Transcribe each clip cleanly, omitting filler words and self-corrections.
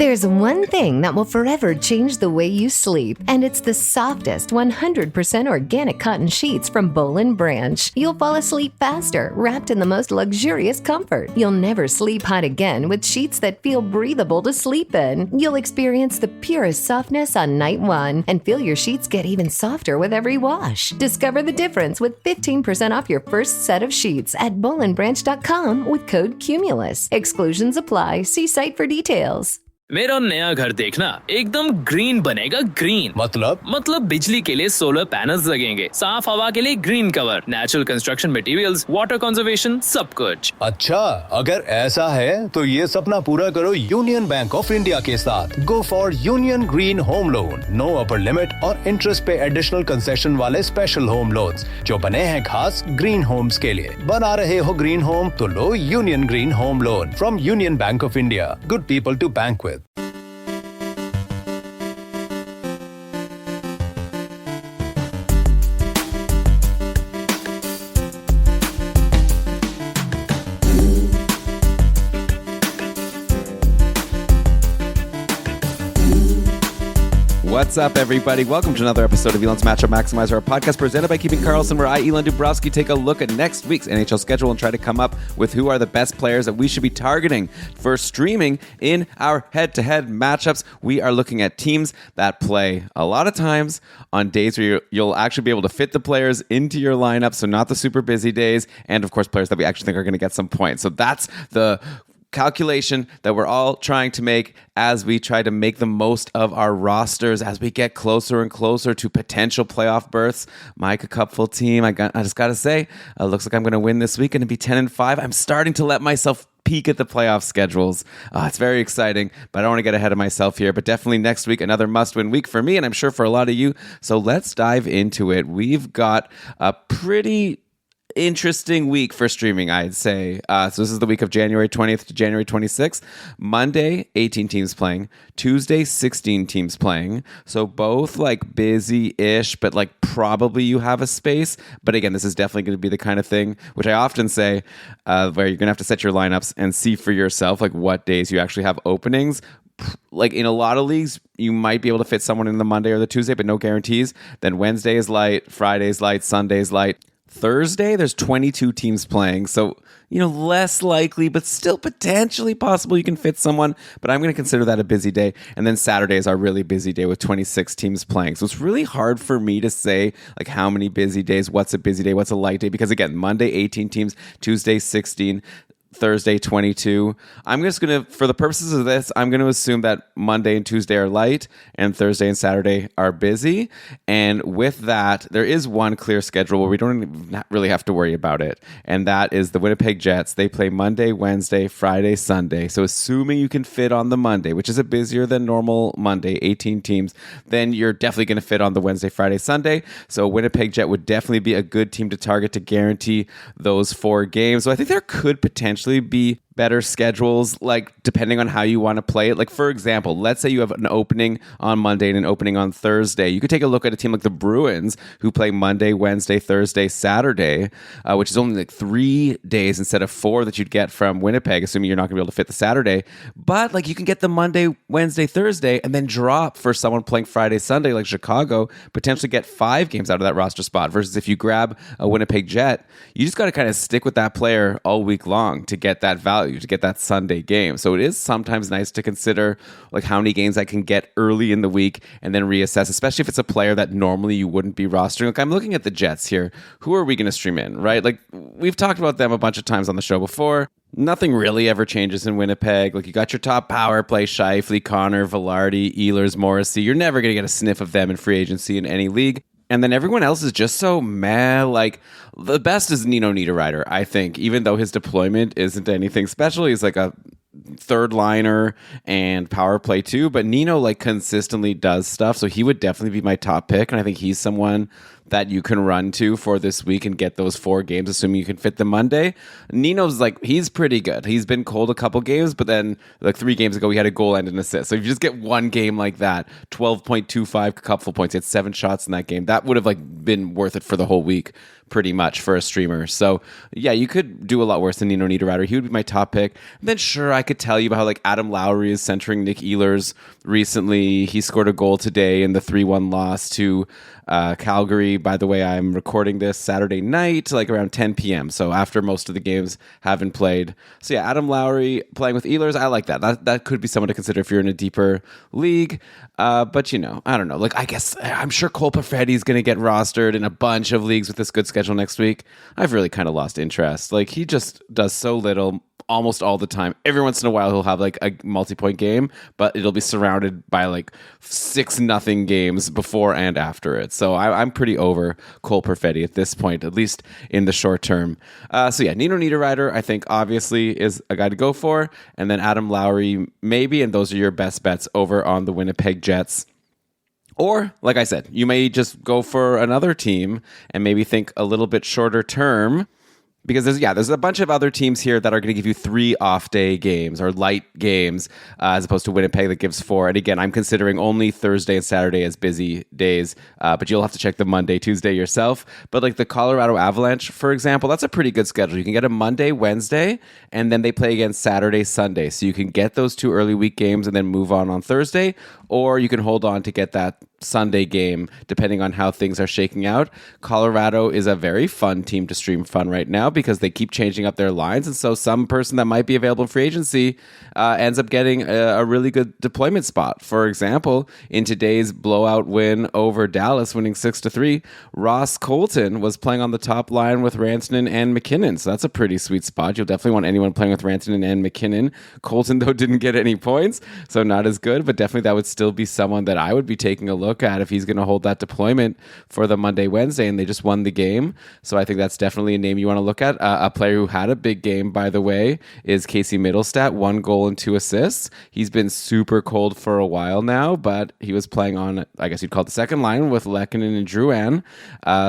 There's one thing that will forever change the way you sleep, and it's the softest 100% organic cotton sheets from Boll & Branch. You'll fall asleep faster, wrapped in the most luxurious comfort. You'll never sleep hot again with sheets that feel breathable to sleep in. You'll experience the purest softness on night one and feel your sheets get even softer with every wash. Discover the difference with 15% off your first set of sheets at bollandbranch.com with code CUMULUS. Exclusions apply. See site for details. मेरा नया घर देखना एकदम green बनेगा green मतलब बिजली के लिए सोलर पैनल्स लगेंगे, साफ हवा के लिए green cover, natural construction materials, water conservation, सब कुछ। अच्छा, अगर ऐसा है तो ये सपना पूरा करो यूनियन बैंक ऑफ इंडिया के साथ। Go for Union green home loan, no upper limit और इंटरेस्ट पे एडिशनल कंसेशन वाले स्पेशल होम लोन्स जो बने हैं खास ग्रीन होम्स के लिए। बना रहे हो ग्रीन होम तो लो union green home loan from Union Bank of India. Good people to bank with. What's up, everybody? Welcome to another episode of Elan's Matchup Maximizer, a podcast presented by Keeping Karlsson, where I, Elan Dubrovsky, take a look at next week's NHL schedule and try to come up with who are the best players that we should be targeting for streaming in our head-to-head matchups. We are looking at teams that play a lot of times on days where you'll actually be able to fit the players into your lineup, so not the super busy days, and of course, players that we actually think are going to get some points. So that's the calculation that we're all trying to make as we try to make the most of our rosters as we get closer and closer to potential playoff berths. Micah Cupful team, I just got to say, looks like I'm going to win this week and be 10-5. I'm starting to let myself peek at the playoff schedules. It's very exciting, but I don't want to get ahead of myself here. But definitely next week, another must-win week for me, and I'm sure for a lot of you. So let's dive into it. We've got a pretty interesting week for streaming, I'd say. So this is the week of January 20th to January 26th. Monday, 18 teams playing. Tuesday, 16 teams playing. So both like busy-ish, but like probably you have a space. But again, this is definitely going to be the kind of thing, which I often say, where you're going to have to set your lineups and see for yourself like what days you actually have openings. Like in a lot of leagues, you might be able to fit someone in the Monday or the Tuesday, but no guarantees. Then Wednesday is light, Friday is light, Sunday is light. Thursday, there's 22 teams playing, so, less likely, but still potentially possible you can fit someone, but I'm going to consider that a busy day. And then Saturday is our really busy day with 26 teams playing. So it's really hard for me to say, like, how many busy days, what's a busy day, what's a light day, because again, Monday, 18 teams, Tuesday, 16, Thursday, 22. I'm just going to, for the purposes of this, I'm going to assume that Monday and Tuesday are light and Thursday and Saturday are busy. And with that, there is one clear schedule where we don't really have to worry about it. And that is the Winnipeg Jets. They play Monday, Wednesday, Friday, Sunday. So assuming you can fit on the Monday, which is a busier than normal Monday, 18 teams, then you're definitely going to fit on the Wednesday, Friday, Sunday. So Winnipeg Jet would definitely be a good team to target to guarantee those 4 games. So I think there could potentially be better schedules, like depending on how you want to play it. Like for example, let's say you have an opening on Monday and an opening on Thursday. You could take a look at a team like the Bruins who play Monday, Wednesday, Thursday, Saturday, which is only like 3 days instead of 4 that you'd get from Winnipeg, assuming you're not going to be able to fit the Saturday. But like you can get the Monday, Wednesday, Thursday, and then drop for someone playing Friday, Sunday, like Chicago, potentially get 5 games out of that roster spot. Versus if you grab a Winnipeg Jet, you just got to kind of stick with that player all week long to get that value, to get that Sunday game. So it is sometimes nice to consider like how many games I can get early in the week and then reassess, especially if it's a player that normally you wouldn't be rostering. Like I'm looking at the Jets here. Who are we going to stream in, right? Like we've talked about them a bunch of times on the show before. Nothing really ever changes in Winnipeg. Like you got your top power play, Scheifele, Connor, Velarde, Ehlers, Morrissey. You're never going to get a sniff of them in free agency in any league. And then everyone else is just so meh. Like the best is Nino Niederreiter, I think, even though his deployment isn't anything special. He's like a third liner and power play too. But Nino like consistently does stuff. So he would definitely be my top pick. And I think he's someone that you can run to for this week and get those 4 games, assuming you can fit the Monday. Nino's like, he's pretty good. He's been cold a couple games, but then like 3 games ago, he had a goal and an assist. So if you just get one game like that, 12.25 couple points, he had 7 shots in that game. That would have like been worth it for the whole week, pretty much, for a streamer. So yeah, you could do a lot worse than Nino Niederreiter. He would be my top pick. And then sure, I could tell you about how like Adam Lowry is centering Nick Ehlers recently. He scored a goal today in the 3-1 loss to Calgary. By the way, I'm recording this Saturday night, like around 10 p.m. So after most of the games have been played. So yeah, Adam Lowry playing with Ehlers, I like that. That could be someone to consider if you're in a deeper league. But I don't know. Like, I guess I'm sure Cole Perfetti is going to get rostered in a bunch of leagues with this good schedule next week. I've really kind of lost interest. Like, he just does so little almost all the time. Every once in a while, he'll have like a multi-point game, but it'll be surrounded by like 6-0 games before and after it. So I'm pretty over Cole Perfetti at this point, at least in the short term. So yeah, Nino Niederreiter, I think obviously is a guy to go for. And then Adam Lowry, maybe, and those are your best bets over on the Winnipeg Jets. Or, like I said, you may just go for another team and maybe think a little bit shorter term. Because there's a bunch of other teams here that are going to give you 3 off-day games or light games as opposed to Winnipeg that gives 4. And again, I'm considering only Thursday and Saturday as busy days, but you'll have to check the Monday, Tuesday yourself. But like the Colorado Avalanche, for example, that's a pretty good schedule. You can get a Monday, Wednesday, and then they play again Saturday, Sunday. So you can get those 2 early week games and then move on Thursday, or you can hold on to get that Sunday game, depending on how things are shaking out. Colorado is a very fun team to stream fun right now because they keep changing up their lines, and so some person that might be available in free agency ends up getting a really good deployment spot. For example, in today's blowout win over Dallas, winning 6-3, Ross Colton was playing on the top line with Rantanen and McKinnon, so that's a pretty sweet spot. You'll definitely want anyone playing with Rantanen and McKinnon. Colton, though, didn't get any points, so not as good, but definitely that would still be someone that I would be taking a look at if he's going to hold that deployment for the Monday, Wednesday, and they just won the game. So I think that's definitely a name you want to look at. A player who had a big game, by the way, is Casey Middlestat, 1 goal and 2 assists. He's been super cold for a while now, but he was playing on, I guess you'd call it the second line with Lehkonen and Drouin.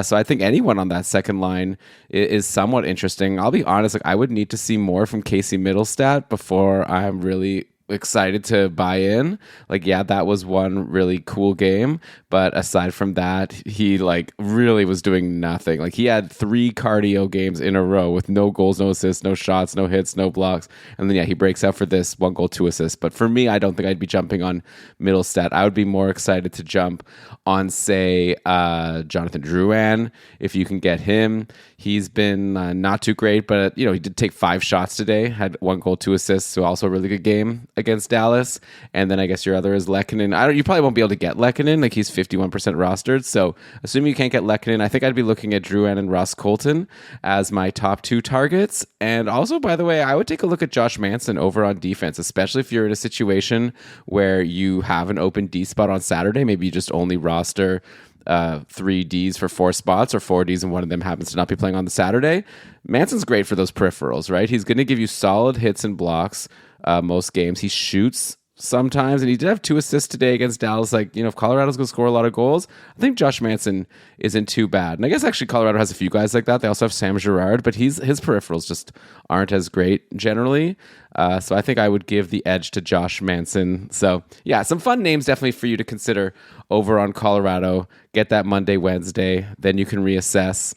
So I think anyone on that second line is somewhat interesting. I'll be honest, like I would need to see more from Casey Middlestat before I'm really excited to buy in. Like, yeah, that was one really cool game, but aside from that, he like really was doing nothing. Like, he had 3 cardio games in a row with no goals, no assists, no shots, no hits, no blocks, and then he breaks out for this 1 goal, 2 assists. But for me, I don't think I'd be jumping on Middlestat. I would be more excited to jump on, say, Jonathan Drouin, if you can get him. He's been not too great, but he did take 5 shots today, had 1 goal, 2 assists, so also a really good game against Dallas. And then I guess your other is Lehkonen. You probably won't be able to get Lehkonen, like he's 51% rostered. So assuming you can't get Lehkonen, I think I'd be looking at Drouin and Ross Colton as my top 2 targets. And also, by the way, I would take a look at Josh Manson over on defense, especially if you're in a situation where you have an open D spot on Saturday. Maybe you just only roster 3 Ds for 4 spots, or 4 Ds and one of them happens to not be playing on the Saturday. Manson's great for those peripherals, right? He's going to give you solid hits and blocks most games. He shoots sometimes, and he did have 2 assists today against Dallas. Like, if Colorado's going to score a lot of goals, I think Josh Manson isn't too bad. And I guess actually Colorado has a few guys like that. They also have Sam Girard, but his peripherals just aren't as great generally. So I think I would give the edge to Josh Manson. So yeah, some fun names definitely for you to consider over on Colorado. Get that Monday, Wednesday, then you can reassess.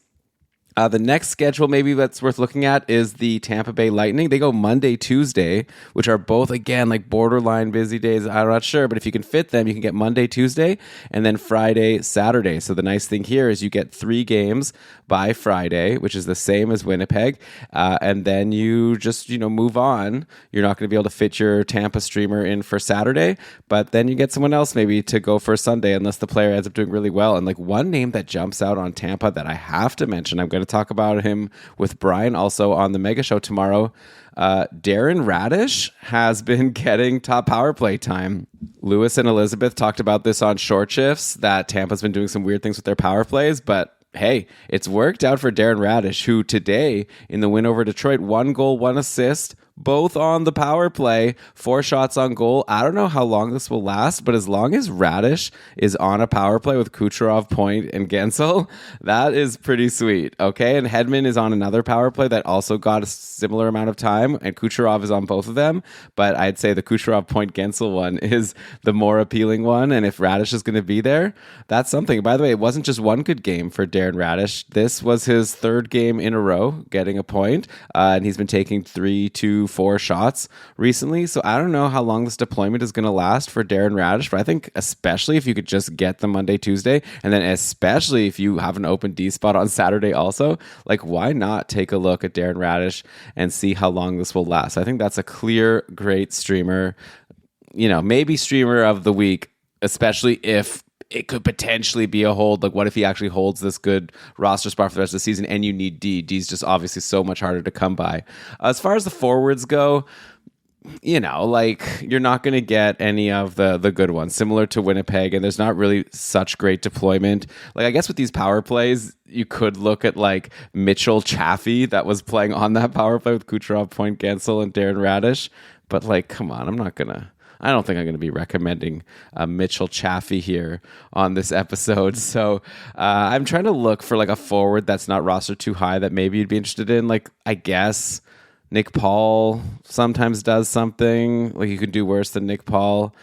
The next schedule maybe that's worth looking at is the Tampa Bay Lightning. They go Monday, Tuesday, which are both, again, like borderline busy days. I'm not sure, but if you can fit them, you can get Monday, Tuesday, and then Friday, Saturday. So the nice thing here is you get 3 games by Friday, which is the same as Winnipeg, and then you just, move on. You're not going to be able to fit your Tampa streamer in for Saturday, but then you get someone else maybe to go for Sunday unless the player ends up doing really well. And like one name that jumps out on Tampa that I have to mention, I'm going to talk about him with Brian also on the Mega Show tomorrow. Darren Radish has been getting top power play time. Lewis and Elizabeth talked about this on Short Shifts, that Tampa's been doing some weird things with their power plays, but hey, it's worked out for Darren Radish, who today in the win over Detroit, 1 goal, 1 assist, both on the power play, 4 shots on goal. I don't know how long this will last, but as long as Radish is on a power play with Kucherov, Point, and Gensel, that is pretty sweet, okay? And Hedman is on another power play that also got a similar amount of time, and Kucherov is on both of them, but I'd say the Kucherov, Point, Gensel one is the more appealing one, and if Radish is going to be there, that's something. By the way, it wasn't just one good game for Darren Radish. This was his 3rd game in a row getting a point, and he's been taking 3, 2, 4 shots recently, so I don't know how long this deployment is going to last for Darren Radish, but I think especially if you could just get the Monday, Tuesday, and then especially if you have an open D spot on Saturday also, like why not take a look at Darren Radish and see how long this will last? I think that's a clear, great streamer, maybe streamer of the week, especially if it could potentially be a hold. Like, what if he actually holds this good roster spot for the rest of the season and you need D? D's just obviously so much harder to come by. As far as the forwards go, you're not going to get any of the good ones, similar to Winnipeg, and there's not really such great deployment. Like, I guess with these power plays, you could look at like Mitchell Chaffee that was playing on that power play with Kucherov, Point, Gensel, and Darren Radish. But like, come on, I don't think I'm going to be recommending Mitchell Chaffee here on this episode. So I'm trying to look for like a forward that's not rostered too high that maybe you'd be interested in. Like, I guess Nick Paul sometimes does something. Like, you could do worse than Nick Paul.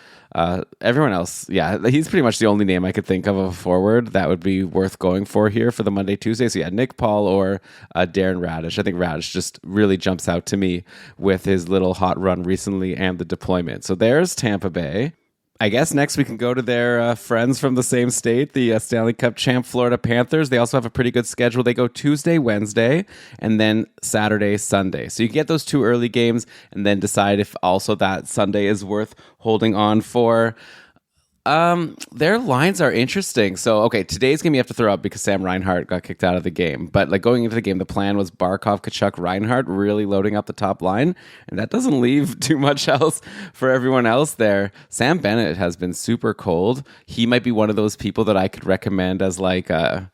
Everyone else, yeah, he's pretty much the only name I could think of a forward that would be worth going for here for the Monday, Tuesday. So yeah, Nick Paul or Darren Radish. I think Radish just really jumps out to me with his little hot run recently and the deployment. So there's Tampa Bay. I guess next we can go to their friends from the same state, the Stanley Cup champ Florida Panthers. They also have a pretty good schedule. They go Tuesday, Wednesday, and then Saturday, Sunday. So you can get those 2 early games and then decide if also that Sunday is worth holding on for. Their lines are interesting. So, okay, today's game you have to throw up because Sam Reinhart got kicked out of the game. But like going into the game, the plan was Barkov, Kachuk, Reinhart really loading up the top line. And that doesn't leave too much else for everyone else there. Sam Bennett has been super cold. He might be one of those people that I could recommend as like,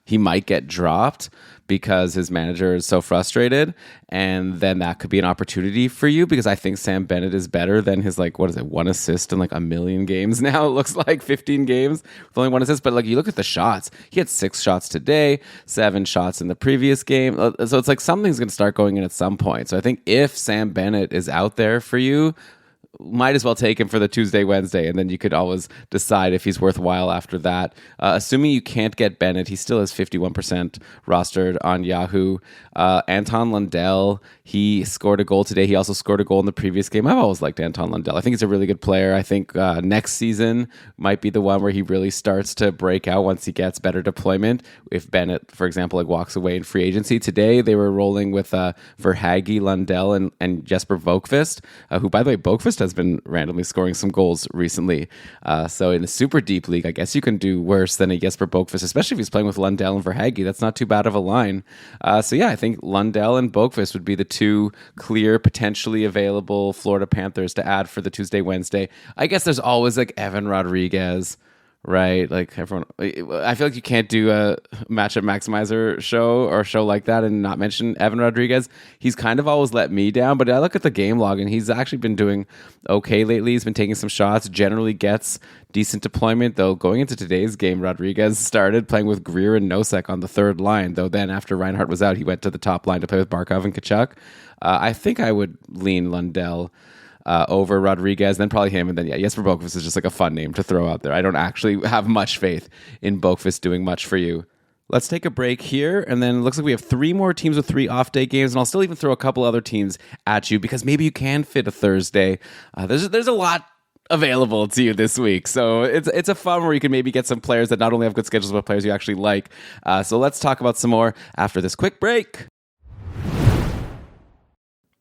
he might get dropped because his manager is so frustrated, and then that could be an opportunity for you because I think Sam Bennett is better than his, like, 1 assist in like a million games now. It looks like 15 games with only 1 assist, but like you look at the shots, he had 6 shots today, 7 shots in the previous game. So it's like something's going to start going in at some point. So I think if Sam Bennett is out there for you, might as well take him for the Tuesday, Wednesday, and then you could always decide if he's worthwhile after that. Assuming you can't get Bennett, he still has 51% rostered on Yahoo. Anton Lundell, he scored a goal today. He also scored a goal in the previous game. I've always liked Anton Lundell. I think he's a really good player. I think next season might be the one where he really starts to break out once he gets better deployment. If Bennett, for example, like walks away in free agency. Today, they were rolling with Verhaeghe, Lundell, and Jesper Boqvist, who, by the way, Boqvist has been randomly scoring some goals recently. So in a super deep league, I guess you can do worse than a Jesper Boqvist, especially if he's playing with Lundell and Verhaeghe. That's not too bad of a line. So yeah, I think Lundell and Boqvist would be the 2 clear, potentially available Florida Panthers to add for the Tuesday, Wednesday. I guess there's always like Evan Rodriguez, right? Like everyone, I feel like you can't do a matchup maximizer show or a show like that and not mention Evan Rodriguez. He's kind of always let me down, but I look at the game log and he's actually been doing okay lately. He's been taking some shots, generally gets decent deployment, though. Going into today's game, Rodriguez started playing with Greer and Nosek on the 3rd line, though then after Reinhart was out, he went to the top line to play with Barkov and Kachuk. I think I would lean Lundell over Rodriguez, then probably him, and then Jesper Boqvist is just like a fun name to throw out there. I don't actually have much faith in Boqvist doing much for you. Let's take a break here, and then it looks like we have 3 more teams with 3 off-day games, and I'll still even throw a couple other teams at you because maybe you can fit a Thursday. There's a lot available to you this week, so it's a fun where you can maybe get some players that not only have good schedules but players you actually like. So let's talk about some more after this quick break.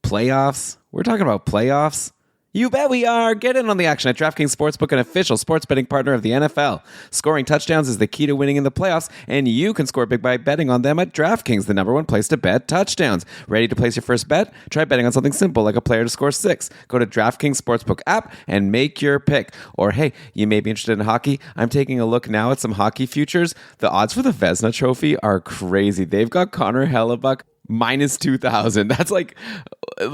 Playoffs. We're talking about playoffs. You bet we are. Get in on the action at DraftKings Sportsbook, an official sports betting partner of the NFL. Scoring touchdowns is the key to winning in the playoffs, and you can score big by betting on them at DraftKings, the #1 place to bet touchdowns. Ready to place your first bet? Try betting on something simple like a player to score 6. Go to DraftKings Sportsbook app and make your pick. Or hey, you may be interested in hockey. I'm taking a look now at some hockey futures. The odds for the Vezina Trophy are crazy. They've got Connor Hellebuck minus 2,000. That's like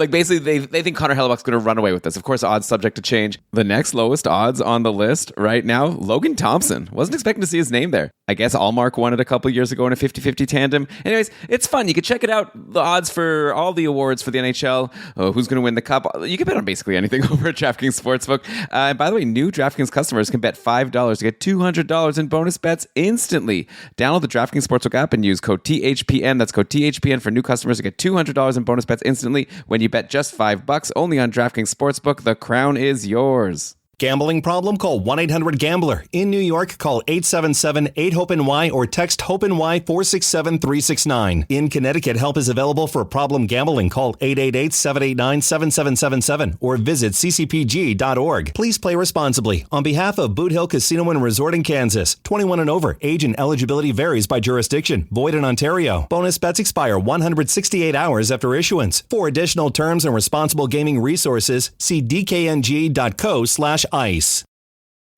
basically they think Connor Hellebuck's going to run away with this. Of course, odds subject to change. The next lowest odds on the list right now, Logan Thompson. Wasn't expecting to see his name there. I guess Allmark won it a couple years ago in a 50-50 tandem. Anyways, it's fun. You can check it out. The odds for all the awards for the NHL, who's going to win the cup. You can bet on basically anything over at DraftKings Sportsbook. And by the way, new DraftKings customers can bet $5 to get $200 in bonus bets instantly. Download the DraftKings Sportsbook app and use code THPN. That's code THPN for new customers to get $200 in bonus bets instantly when you bet just $5 only on DraftKings Sportsbook. The crown is yours. Gambling problem? Call 1-800-GAMBLER. In New York, call 877-8-HOPE-NY or text HOPE-NY 467-369. In Connecticut, help is available for problem gambling. Call 888-789-7777 or visit ccpg.org. Please play responsibly. On behalf of Boot Hill Casino and Resort in Kansas, 21 and over. Age and eligibility varies by jurisdiction. Void in Ontario. Bonus bets expire 168 hours after issuance. For additional terms and responsible gaming resources, see dkng.co/ice.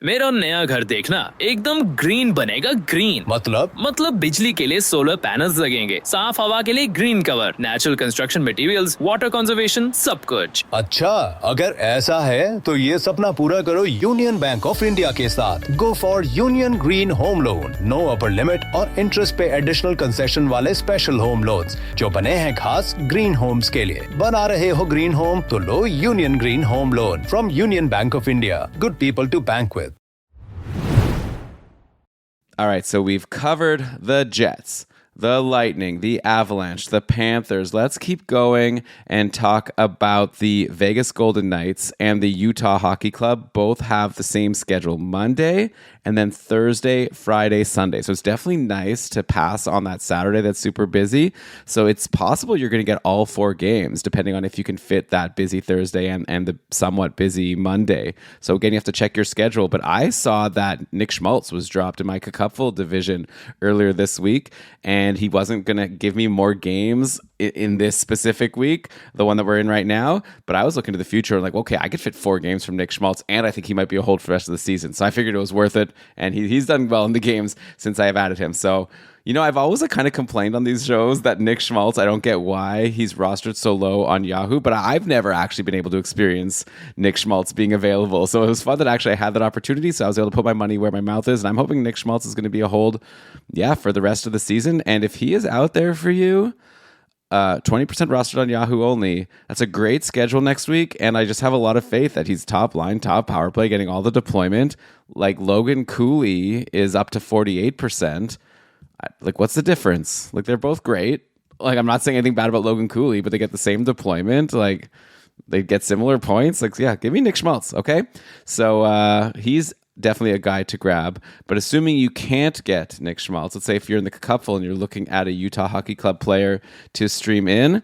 मेरा नया घर देखना एकदम green बनेगा green मतलब बिजली के लिए सोलर पैनल्स लगेंगे, साफ हवा के लिए green cover, natural construction materials, water conservation, सब कुछ। अच्छा, अगर ऐसा है तो ये सपना पूरा करो यूनियन बैंक ऑफ इंडिया के साथ। Go for Union green home loan. No upper limit और इंटरेस्ट पे एडिशनल कंसेशन वाले स्पेशल होम लोन्स जो बने हैं खास ग्रीन होम्स के लिए। बना रहे हो ग्रीन होम तो लो union green home loan from Union Bank of India. Good people to bank with. All right, so we've covered the Jets, the Lightning, the Avalanche, the Panthers. Let's keep going and talk about the Vegas Golden Knights and the Utah Hockey Club. Both have the same schedule, Monday and then Thursday, Friday, Sunday. So it's definitely nice to pass on that Saturday that's super busy. So it's possible you're going to get all 4 games, depending on if you can fit that busy Thursday and the somewhat busy Monday. So again, you have to check your schedule. But I saw that Nick Schmaltz was dropped in my Cupful division earlier this week, and he wasn't going to give me more games in this specific week, the one that we're in right now. But I was looking to the future, like, okay, I could fit 4 games from Nick Schmaltz, and I think he might be a hold for the rest of the season. So I figured it was worth it. And he's done well in the games since I have added him. So, you know, I've always kind of complained on these shows that Nick Schmaltz, I don't get why he's rostered so low on Yahoo, but I've never actually been able to experience Nick Schmaltz being available. So it was fun that actually I had that opportunity. So I was able to put my money where my mouth is. And I'm hoping Nick Schmaltz is going to be a hold, for the rest of the season. And if he is out there for you, 20% rostered on Yahoo only. That's a great schedule next week, and I just have a lot of faith that he's top line, top power play, getting all the deployment. Like Logan Cooley is up to 48%. Like, what's the difference? Like, they're both great. Like, I'm not saying anything bad about Logan Cooley, but they get the same deployment. Like, they get similar points. Like, yeah, give me Nick Schmaltz, okay? So he's definitely a guy to grab. But assuming you can't get Nick Schmaltz, let's say if you're in the Cupful and you're looking at a Utah Hockey Club player to stream in,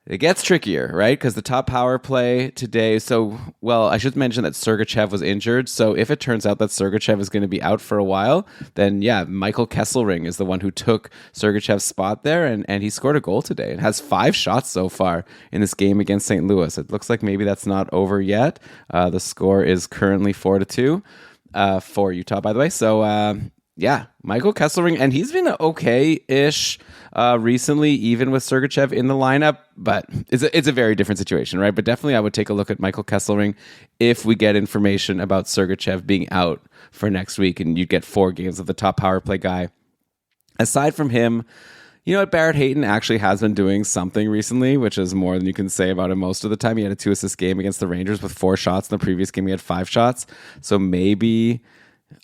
it gets trickier, right? Because the top power play today, I should mention that Sergachev was injured. So if it turns out that Sergachev is going to be out for a while, then yeah, Michael Kesselring is the one who took Sergachev's spot there, and he scored a goal today and has 5 shots so far in this game against St. Louis. It looks like maybe that's not over yet. The score is currently 4-2 for Utah, by the way. So Michael Kesselring, and he's been okay-ish recently, even with Sergachev in the lineup, but it's a very different situation, right? But definitely I would take a look at Michael Kesselring if we get information about Sergachev being out for next week, and you'd get 4 games of the top power play guy. Aside from him, you know what, Barrett Hayton actually has been doing something recently, which is more than you can say about him most of the time. He had a 2-assist game against the Rangers with 4 shots. In the previous game, he had 5 shots. So maybe...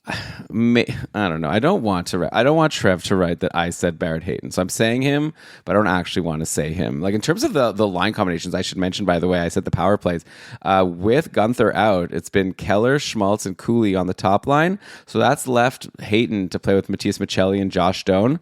I don't know. I don't want Trev to write that I said Barrett Hayton. So I'm saying him, but I don't actually want to say him. Like in terms of the line combinations, I should mention, by the way, I said the power plays. With Gunther out, it's been Keller, Schmaltz, and Cooley on the top line. So that's left Hayton to play with Matthias Michelli and Josh Doan.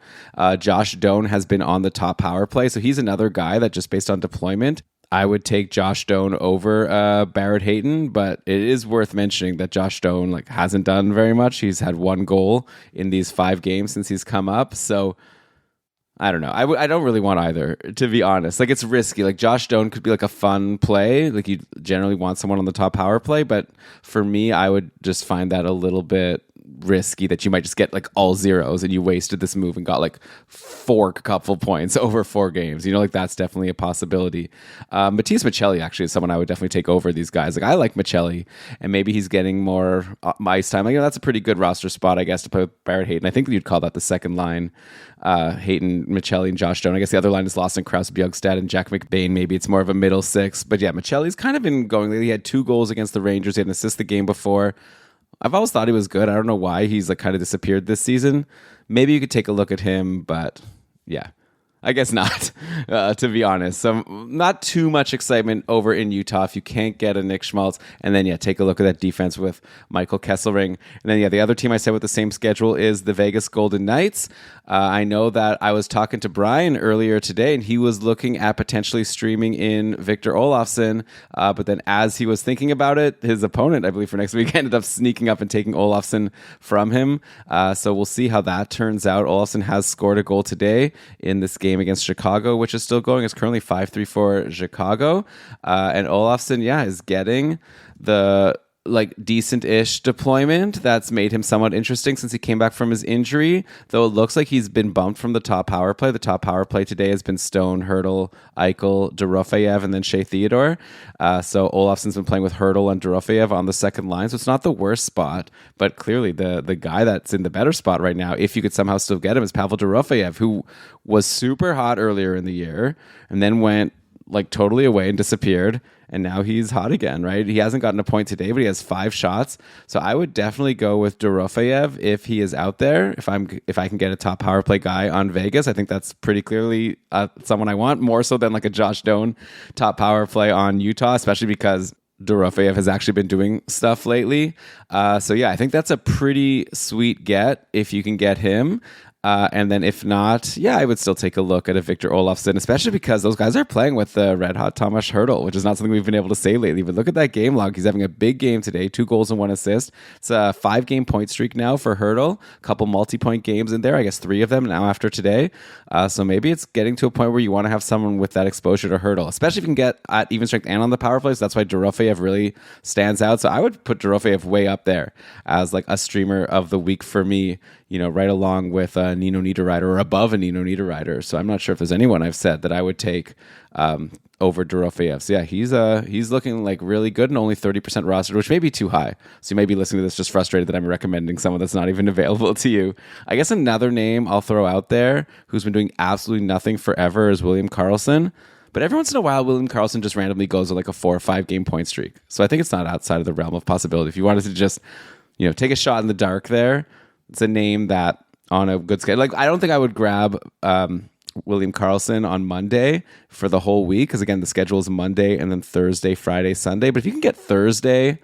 Josh Doan has been on the top power play. So he's another guy that just based on deployment, I would take Josh Doan over Barrett Hayton, but it is worth mentioning that Josh Doan hasn't done very much. He's had 1 goal in these 5 games since he's come up. So I don't know. I don't really want either, to be honest. Like, it's risky. Like, Josh Doan could be like a fun play. Like, you generally want someone on the top power play, but for me, I would just find that a little bit risky that you might just get like all zeros and you wasted this move and got like 4 couple points over 4 games. Like that's definitely a possibility. Matisse Michelli actually is someone I would definitely take over these guys. Like I like Michelli, and maybe he's getting more ice time. Like, that's a pretty good roster spot, I guess, to put Barrett Hayton. I think you'd call that the second line. Hayton, Michelli, and Josh Stone. I guess the other line is Lawson Krause, Bjugstad, and Jack McBain. Maybe it's more of a middle 6. But yeah, Michelli's kind of been going lately. He had 2 goals against the Rangers. He had an assist the game before. I've always thought he was good. I don't know why he's like kind of disappeared this season. Maybe you could take a look at him, but yeah, I guess not, to be honest. So not too much excitement over in Utah if you can't get a Nick Schmaltz. And then, yeah, take a look at that defense with Michael Kesselring. And then, yeah, the other team I said with the same schedule is the Vegas Golden Knights. I know that I was talking to Brian earlier today, and he was looking at potentially streaming in Victor Olofsson. But then as he was thinking about it, his opponent, I believe, for next week ended up sneaking up and taking Olofsson from him. So we'll see how that turns out. Olofsson has scored a goal today in this game against Chicago, which is still going. It's currently 5-3 for Chicago. And Olofsson, yeah, is getting the decent-ish deployment that's made him somewhat interesting since he came back from his injury, though it looks like he's been bumped from the top power play. The top power play today has been Stone, Hurdle, Eichel, Dorofeyev, and then Shea Theodore. So Olofsson's been playing with Hurdle and Dorofeyev on the second line, so it's not the worst spot, but clearly the guy that's in the better spot right now, if you could somehow still get him, is Pavel Dorofeyev, who was super hot earlier in the year and then went totally away and disappeared, and now he's hot again, right? He hasn't gotten a point today, but he has 5 shots. So I would definitely go with Dorofeyev if he is out there. If I can get a top power play guy on Vegas, I think that's pretty clearly someone I want, more so than a Josh Doan top power play on Utah, especially because Dorofeyev has actually been doing stuff lately. So yeah, I think that's a pretty sweet get if you can get him. And then if not, yeah, I would still take a look at a Victor Olofsson, especially because those guys are playing with the red hot Tomas Hertl, which is not something we've been able to say lately. But look at that game log. He's having a big game today, 2 goals and 1 assist. It's a 5-game point streak now for Hertl. A couple multi-point games in there, I guess 3 of them now after today. So maybe it's getting to a point where you want to have someone with that exposure to Hertl, especially if you can get at even strength and on the power play. So that's why Dorofeyev really stands out. So I would put Dorofeyev way up there as a streamer of the week for me, right along with Nino Niederreiter or above a Nino Niederreiter. So I'm not sure if there's anyone I've said that I would take over Dorofeyev. So yeah, he's looking really good and only 30% rostered, which may be too high. So you may be listening to this just frustrated that I'm recommending someone that's not even available to you. I guess another name I'll throw out there who's been doing absolutely nothing forever is William Karlsson. But every once in a while, William Karlsson just randomly goes on a 4 or 5 game point streak. So I think it's not outside of the realm of possibility. If you wanted to just, take a shot in the dark there, it's a name that on a good schedule. I don't think I would grab William Karlsson on Monday for the whole week, because again, the schedule is Monday and then Thursday, Friday, Sunday. But if you can get Thursday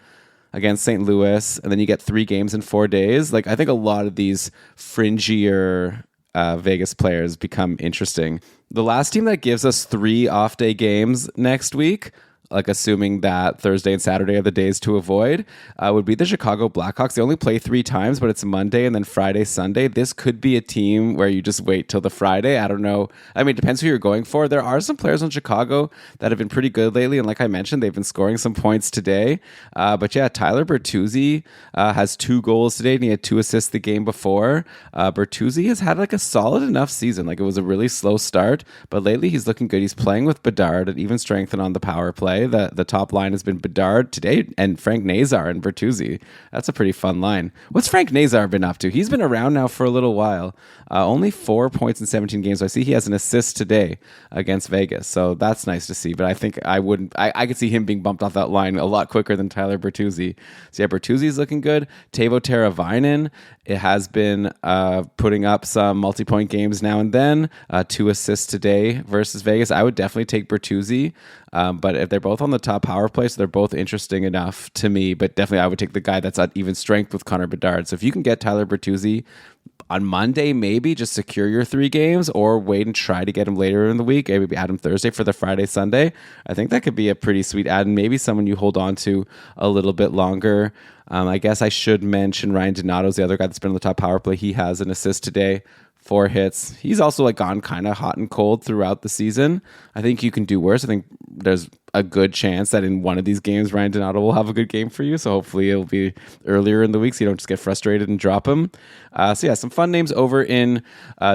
against St. Louis and then you get 3 games in 4 days, I think a lot of these fringier Vegas players become interesting. The last team that gives us 3 off-day games next week, assuming that Thursday and Saturday are the days to avoid, would be the Chicago Blackhawks. They only play 3 times, but it's Monday and then Friday, Sunday. This could be a team where you just wait till the Friday. I don't know. I mean, it depends who you're going for. There are some players on Chicago that have been pretty good lately, and like I mentioned, they've been scoring some points today. But yeah, Tyler Bertuzzi has 2 goals today, and he had 2 assists the game before. Bertuzzi has had a solid enough season. It was a really slow start, but lately he's looking good. He's playing with Bedard at even strength and on the power play. The top line has been Bedard today and Frank Nazar and Bertuzzi. That's a pretty fun line. What's Frank Nazar been up to? He's been around now for a little while. Only 4 points in 17 games. I see he has an assist today against Vegas, so that's nice to see. But I think I could see him being bumped off that line a lot quicker than Tyler Bertuzzi. So yeah, Bertuzzi's looking good. Teuvo Teravainen, it has been putting up some multi-point games now and then. 2 assists today versus Vegas. I would definitely take Bertuzzi. But if they're both on the top power play, so they're both interesting enough to me. But definitely I would take the guy that's at even strength with Connor Bedard. So if you can get Tyler Bertuzzi on Monday, maybe just secure your 3 games, or wait and try to get him later in the week. Maybe add him Thursday for the Friday, Sunday. I think that could be a pretty sweet add, and maybe someone you hold on to a little bit longer. I guess I should mention Ryan Donato's the other guy that's been on the top power play. He has an assist today 4 hits. He's also like gone kind of hot and cold throughout the season. I think you can do worse. I think there's a good chance that in one of these games, Ryan Donato will have a good game for you. So hopefully it'll be earlier in the week so you don't just get frustrated and drop him. So yeah, some fun names over in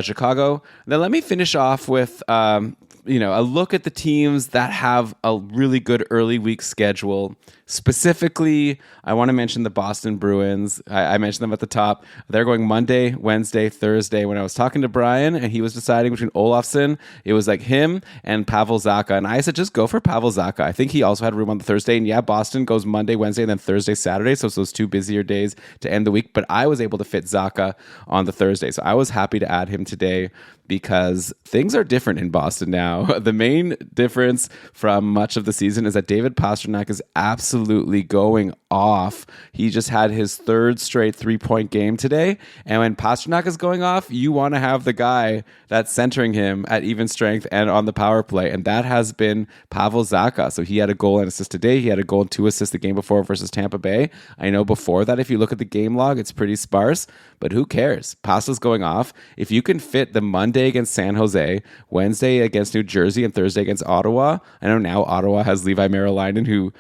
Chicago. Then let me finish off with a look at the teams that have a really good early week schedule. Specifically, I want to mention the Boston Bruins. I mentioned them at the top. They're going Monday, Wednesday, Thursday. When I was talking to Brian and he was deciding between Olofsson, it was like him and Pavel Zacha. And I said, just go for Pavel Zacha. I think he also had room on the Thursday. And yeah, Boston goes Monday, Wednesday, and then Thursday, Saturday. So it's those 2 busier days to end the week. But I was able to fit Zacha on the Thursday. So I was happy to add him today because things are different in Boston now. The main difference from much of the season is that David Pastrnak is absolutely going off. He just had his 3rd straight 3-point game today. And when Pastrnak is going off, you want to have the guy that's centering him at even strength and on the power play. And that has been Pavel Zacha. So he had a goal and assist today. He had a goal and 2 assists the game before versus Tampa Bay. I know before that, if you look at the game log, it's pretty sparse, but who cares? Pasta's going off. If you can fit the Monday against San Jose, Wednesday against New Jersey, and Thursday against Ottawa. I know now Ottawa has Levi Merrilainen, who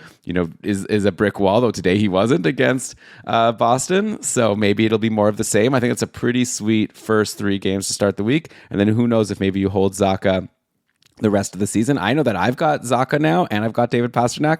is a brick wall, though today he wasn't against Boston. So maybe it'll be more of the same. I think it's a pretty sweet first 3 games to start the week, and then who knows if maybe you hold Zacha the rest of the season. I know that I've got Zacha now, and I've got David Pastrnak.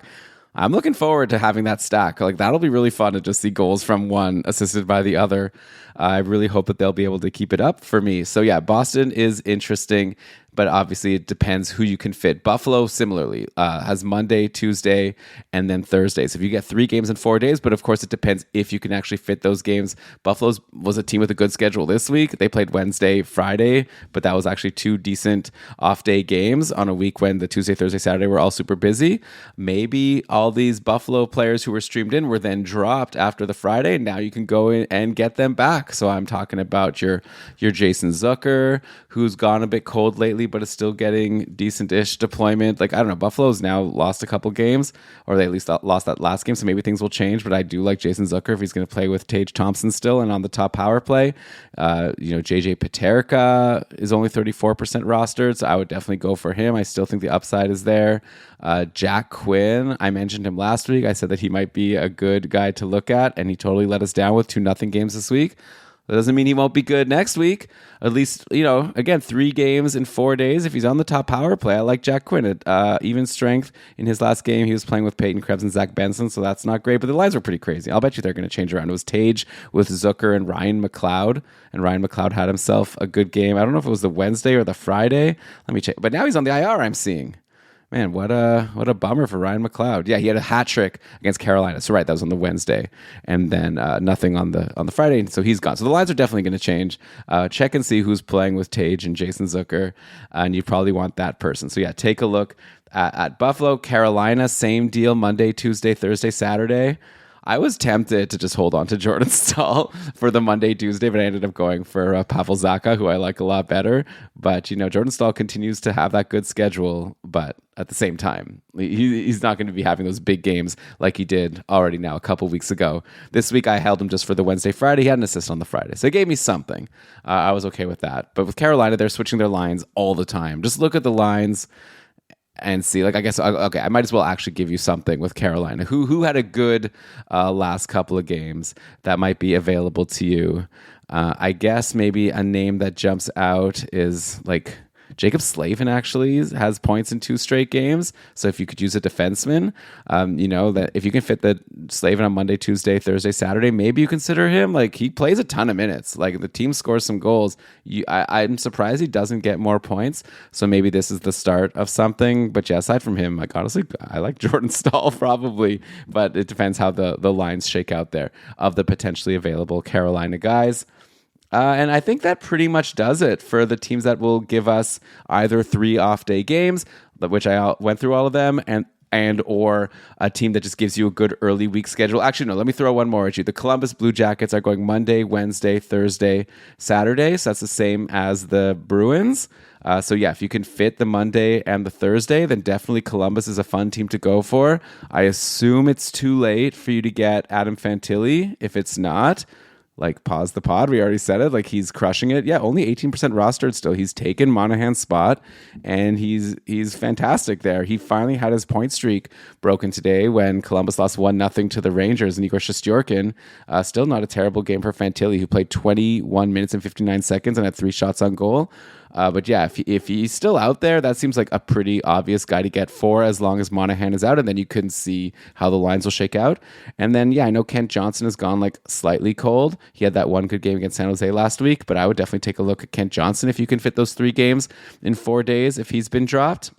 I'm looking forward to having that stack. Like, that'll be really fun to just see goals from one assisted by the other. I really hope that they'll be able to keep it up for me. So yeah, Boston is interesting, but obviously it depends who you can fit. Buffalo, similarly, has Monday, Tuesday, and then Thursday. So if you get 3 games in 4 days, but of course it depends if you can actually fit those games. Buffalo was a team with a good schedule this week. They played Wednesday, Friday, but that was actually 2 decent off-day games on a week when the Tuesday, Thursday, Saturday were all super busy. Maybe all these Buffalo players who were streamed in were then dropped after the Friday, and now you can go in and get them back. So I'm talking about your Jason Zucker, who's gone a bit cold lately, but is still getting decent-ish deployment. Like, I don't know, Buffalo's now lost a couple games, or they at least lost that last game, so maybe things will change, but I do like Jason Zucker if he's going to play with Tage Thompson still and on the top power play. JJ Peterka is only 34% rostered, so I would definitely go for him. I still think the upside is there. Jack Quinn, I mentioned him last week. I said that he might be a good guy to look at, and he totally let us down with 2-0 games this week. That doesn't mean he won't be good next week. At least, again, 3 games in 4 days. If he's on the top power play, I like Jack Quinn at even strength. In his last game, he was playing with Peyton Krebs and Zach Benson, so that's not great. But the lines were pretty crazy. I'll bet you they're going to change around. It was Tage with Zucker and Ryan McLeod, and Ryan McLeod had himself a good game. I don't know if it was the Wednesday or the Friday. Let me check. But now he's on the IR, I'm seeing. Man, what a bummer for Ryan McLeod. Yeah, he had a hat trick against Carolina. So right, that was on the Wednesday, and then nothing on the Friday. So he's gone. So the lines are definitely going to change. Check and see who's playing with Tage and Jason Zucker, and you probably want that person. So yeah, take a look at Buffalo, Carolina. Same deal. Monday, Tuesday, Thursday, Saturday. I was tempted to just hold on to Jordan Staal for the Monday, Tuesday, but I ended up going for Pavel Zacha, who I like a lot better. But, Jordan Staal continues to have that good schedule, but at the same time, he's not going to be having those big games like he did already now a couple weeks ago. This week, I held him just for the Wednesday, Friday. He had an assist on the Friday, so it gave me something. I was okay with that. But with Carolina, they're switching their lines all the time. Just look at the lines and see, I guess, okay, I might as well actually give you something with Carolina. Who had a good last couple of games that might be available to you? I guess maybe a name that jumps out is like Jacob Slavin actually has points in 2 straight games. So if you could use a defenseman, that if you can fit the Slavin on Monday, Tuesday, Thursday, Saturday, maybe you consider him. Like, he plays a ton of minutes. Like, the team scores some goals. I'm surprised he doesn't get more points. So maybe this is the start of something. But yeah, aside from him, like, honestly, I like Jordan Staal probably, but it depends how the lines shake out there of the potentially available Carolina guys. And I think that pretty much does it for the teams that will give us either 3 off-day games, which I went through all of them, and or a team that just gives you a good early week schedule. Actually, no, let me throw one more at you. The Columbus Blue Jackets are going Monday, Wednesday, Thursday, Saturday. So that's the same as the Bruins. So yeah, if you can fit the Monday and the Thursday, then definitely Columbus is a fun team to go for. I assume it's too late for you to get Adam Fantilli. If it's not, like pause the pod. We already said it. Like he's crushing it. Yeah, only 18% rostered still. He's taken Monahan's spot, and he's fantastic there. He finally had his point streak broken today when Columbus lost 1-0 to the Rangers. And Igor Shesterkin, still not a terrible game for Fantilli, who played 21 minutes and 59 seconds and had 3 shots on goal. But yeah, if he's still out there, that seems like a pretty obvious guy to get for as long as Monahan is out, and then you can see how the lines will shake out. And then, yeah, I know Kent Johnson has gone like slightly cold. He had that one good game against San Jose last week, but I would definitely take a look at Kent Johnson if you can fit those 3 games in 4 days if he's been dropped.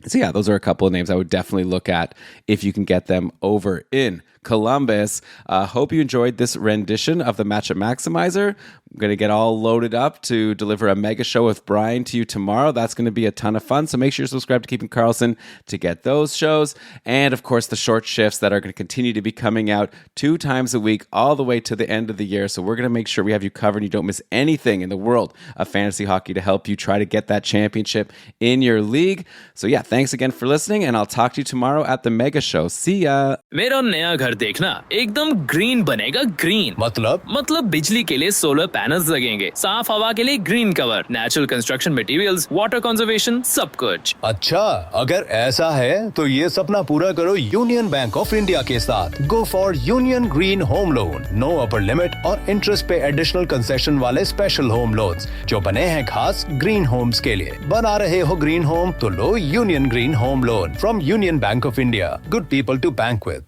So yeah, those are a couple of names I would definitely look at if you can get them over in Columbus. Hope you enjoyed this rendition of the Matchup Maximizer. I'm going to get all loaded up to deliver a mega show with Brian to you tomorrow. That's going to be a ton of fun. So make sure you're subscribed to Keeping Karlsson to get those shows. And of course, the short shifts that are going to continue to be coming out 2 times a week all the way to the end of the year. So we're going to make sure we have you covered and you don't miss anything in the world of fantasy hockey to help you try to get that championship in your league. So yeah, thanks again for listening, and I'll talk to you tomorrow at the mega show. See ya. मेरा नया घर देखना एकदम green बनेगा green मतलब बिजली के लिए सोलर पैनल्स लगेंगे, साफ हवा के लिए green cover, natural construction materials, water conservation, सब कुछ। अच्छा, अगर ऐसा है तो ये सपना पूरा करो यूनियन बैंक ऑफ इंडिया के साथ। Go for Union green home loan. No upper limit और इंटरेस्ट पे एडिशनल कंसेशन वाले स्पेशल होम लोन्स जो बने हैं खास ग्रीन होम्स के लिए। बना रहे हो ग्रीन होम तो लो union green home loan from Union Bank of India. Good people to bank with.